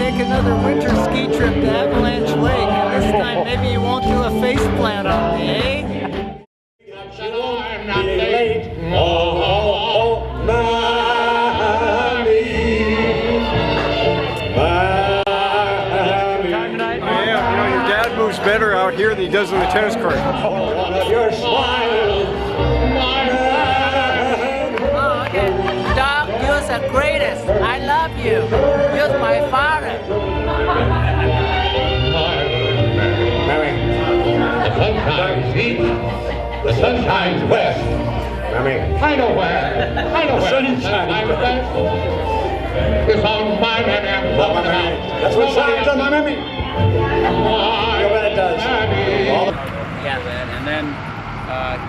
take another winter ski trip to Avalanche Lake, and this time maybe you won't do a face plant on me, eh? I'm not late. Oh, Miami. Time tonight? Yeah, you know, your dad moves better out here than he does on the tennis court. One of your smiles. Oh, okay. Doc, you're the greatest. I love you. You're my father. Mary, the sun shines east, the sun shines west. Mary, I know where. I know where. The sun shines west. It's on my Mary. That's what shines on my Mary. You know what it does. Yeah, man. And then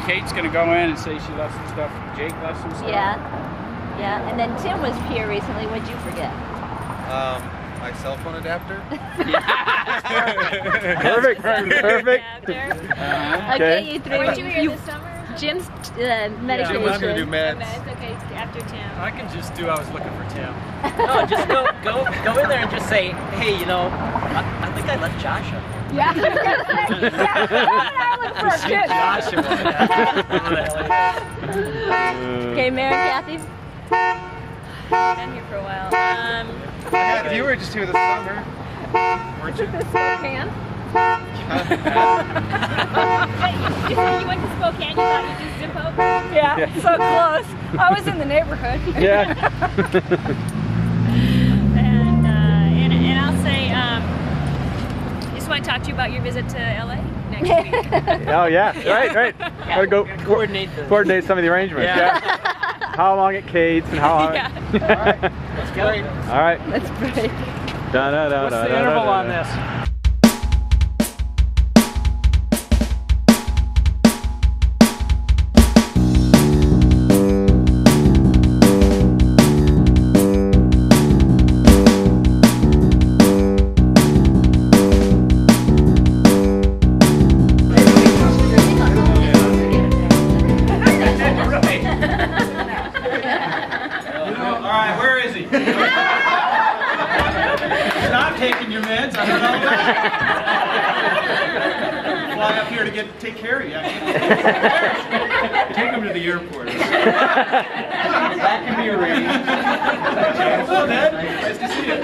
Kate's gonna go in and say she left some stuff. Jake left some stuff. Yeah. Yeah, and then Tim was here recently. What'd you forget? My cell phone adapter. Perfect. Perfect. Okay, you three. Weren't you here this summer? Jim's medication. Jim was gonna do meds. It's okay, after Tim. I can just do. I was looking for Tim. No, just go in there and just say, hey, you know, I think I left Josh up. Yeah. I look for a kid. Okay, Mary and Kathy. Been here for a while. Yeah, you were just here this summer, weren't you? Spokane. You went to Spokane, you thought you'd just zip over? Yeah, so close. I was in the neighborhood. Yeah. And I'll say, just want to talk to you about your visit to LA next week. Oh yeah. Right. Gotta go coordinate some of the arrangements. Yeah. How long at Kate's and how long? Yeah. Let's go. All right. That's great. What's the interval on this? Taking your meds, I don't know. Fly up here to take care of you. Take him to the airport. That can be arranged. Hello, Dad. Nice to see you.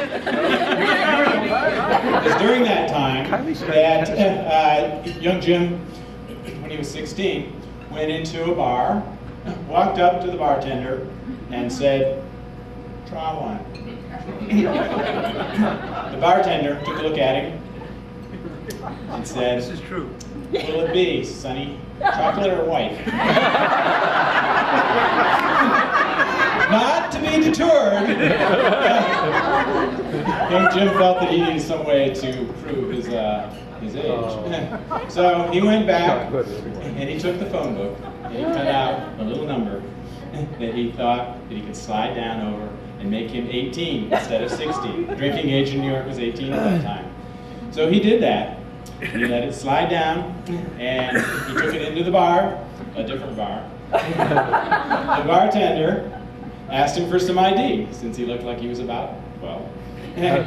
It was during that time that young Jim, when he was 16, went into a bar, walked up to the bartender, and said, "Try one." The bartender took a look at him and said, This is true. "What'll it be, Sonny? Chocolate or white?" Not to be deterred, young Jim felt that he needed some way to prove his age. So he went back and he took the phone book and he cut out a little number that he thought that he could slide down over and make him 18 instead of 16. The drinking age in New York was 18 at that time. So he did that. He let it slide down, and he took it into the bar, a different bar. The bartender asked him for some ID, since he looked like he was about 12. And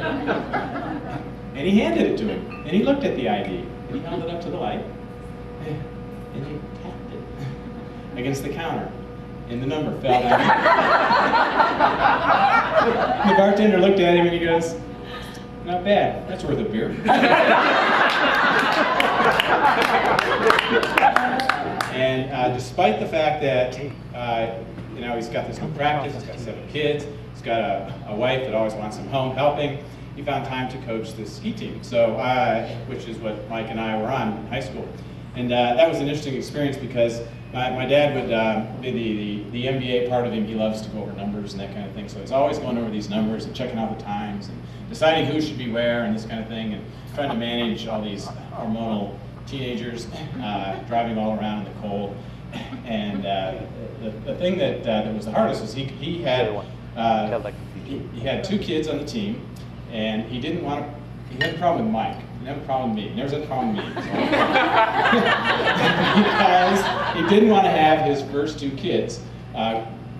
he handed it to him, and he looked at the ID, and he held it up to the light, and he tapped it against the counter. And the number fell down. The bartender looked at him and he goes, "Not bad, that's worth a beer." And despite the fact that he's got this new practice, he's got 7 kids, he's got a wife that always wants him home helping, he found time to coach this ski team, which is what Mike and I were on in high school. And that was an interesting experience because my dad would be the MBA part of him. He loves to go over numbers and that kind of thing. So he's always going over these numbers and checking out the times and deciding who should be where and this kind of thing, and trying to manage all these hormonal teenagers driving all around in the cold. And the thing that was the hardest was he had 2 kids on the team, and he had a problem with Mike. He had a problem with me. He never had a problem with me. Because he didn't want to have his first 2 kids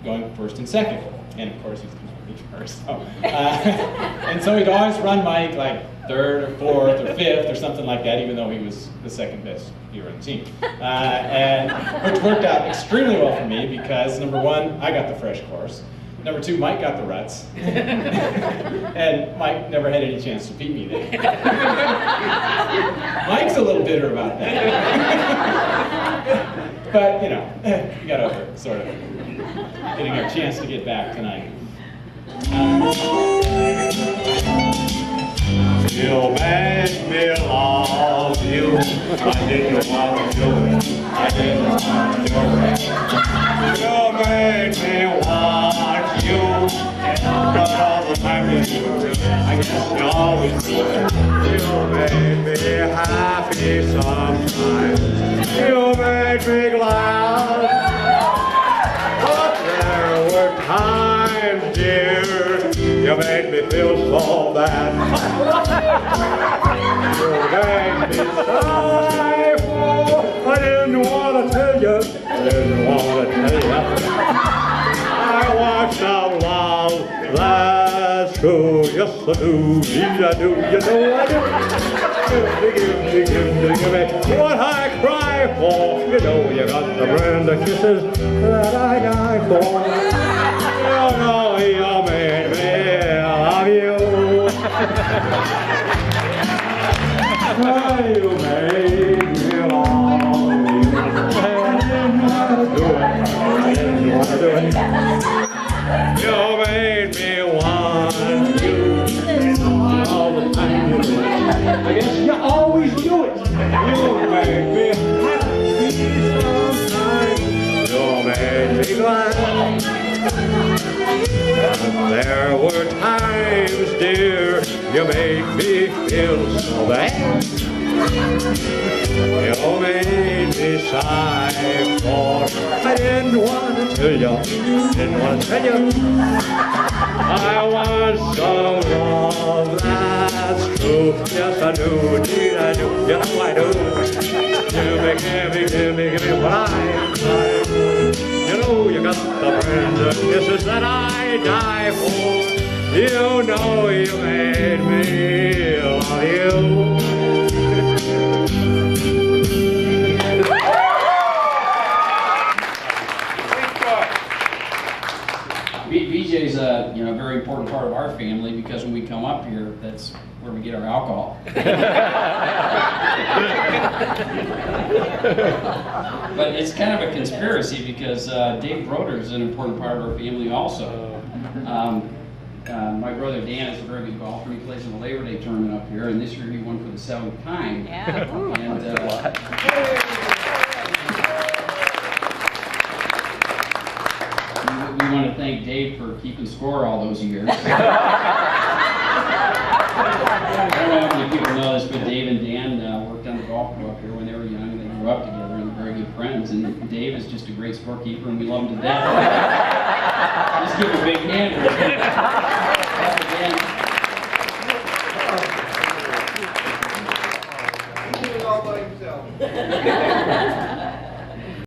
going first and second. And of course, he's anymore. So, and so he'd always run Mike like 3rd or 4th or 5th or something like that, even though he was the 2nd best hero on the team. And which worked out extremely well for me because number 1, I got the fresh course. Number 2, Mike got the ruts. And Mike never had any chance to beat me then. Mike's a little bitter about that. But, you know, we got over it, sort of. Getting our chance to get back tonight. You made me love you. I didn't want to do it. I didn't want to do it. You made me want you. Got all the time to do it. I guess you always do it. You made me happy sometimes. You made me glad. But there were times, dear, you made me feel so bad. You made me sigh for, I didn't want to tell you, I didn't want to tell you. I watched out loud, that's true, yes I do, indeed I do, you know I do. Give me what I cry for, you know you got the brand of kisses that I die for. You know you made me love you. You made me love you. I didn't want to do it. I didn't want to do it. You made me want you. All the time you do it. I guess you always do it. You made me happy sometimes. You made me glad. There were times, dear, you made me feel so bad. You made me sigh for, I didn't want to tell you, didn't want to tell you. I want some love, that's true. Yes, I do, indeed I do, yes I do. Give me what I you know you got the brand of kisses that I die for. You know you made me love you. VJ's a very important part of our family because when we come up here, that's where we get our alcohol. But it's kind of a conspiracy because Dave Broder is an important part of our family also. My brother Dan is a very good golfer. He plays in the Labor Day tournament up here, and this year he won for the 7th time. Yeah. And we want to thank Dave for keeping score all those years. I don't know how many people know this, but Dave and Dan worked on the golf club up here when they were young. They grew up together and they're very good friends. And Dave is just a great scorekeeper, and we love him to death. Just give him a big hand for him.